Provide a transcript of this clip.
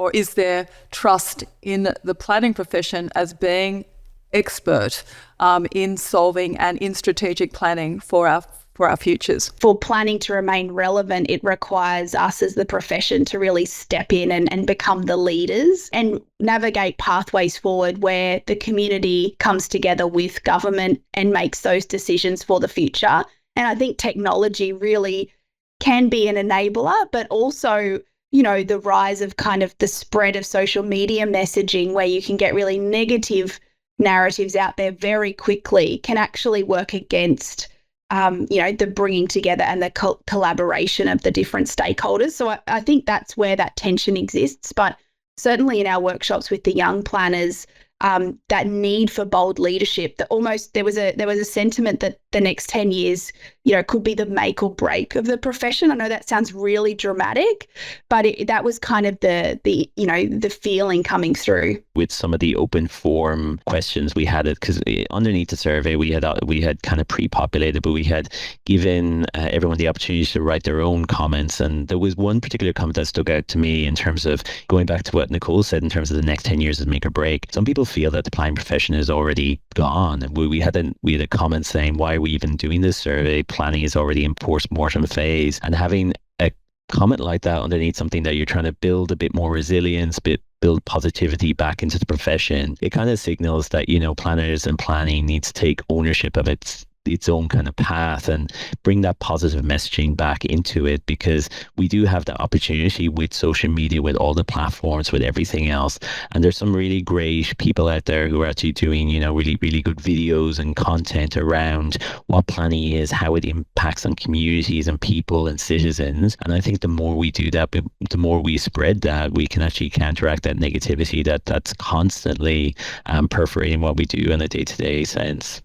or is there trust in the planning profession as being expert in solving and in strategic planning for our futures? For planning to remain relevant, it requires us as the profession to really step in and become the leaders and navigate pathways forward where the community comes together with government and makes those decisions for the future. And I think technology really can be an enabler, but also, the rise of kind of the spread of social media messaging where you can get really negative narratives out there very quickly can actually work against the bringing together and the collaboration of the different stakeholders. So I think that's where that tension exists. But certainly in our workshops with the young planners, that need for bold leadership, that almost there was a sentiment that the next 10 years, could be the make or break of the profession. I know that sounds really dramatic, but that was kind of the feeling coming through. With some of the open form questions we had, it because underneath the survey we had kind of pre-populated, but we had given everyone the opportunity to write their own comments. And there was one particular comment that stuck out to me in terms of going back to what Nicole said in terms of the next 10 years is make or break. Some people feel that the planning profession is already gone. And we had a comment saying, why are we even doing this survey? Planning is already in post-mortem phase. And having a comment like that underneath something that you're trying to build a bit more resilience, build positivity back into the profession, it kind of signals that, planners and planning needs to take ownership of its own kind of path and bring that positive messaging back into it, because we do have the opportunity with social media, with all the platforms, with everything else. And there's some really great people out there who are actually doing, really, really good videos and content around what planning is, how it impacts on communities and people and citizens. And I think the more we do that, the more we spread that, we can actually counteract that negativity that's constantly perforating what we do in a day-to-day sense.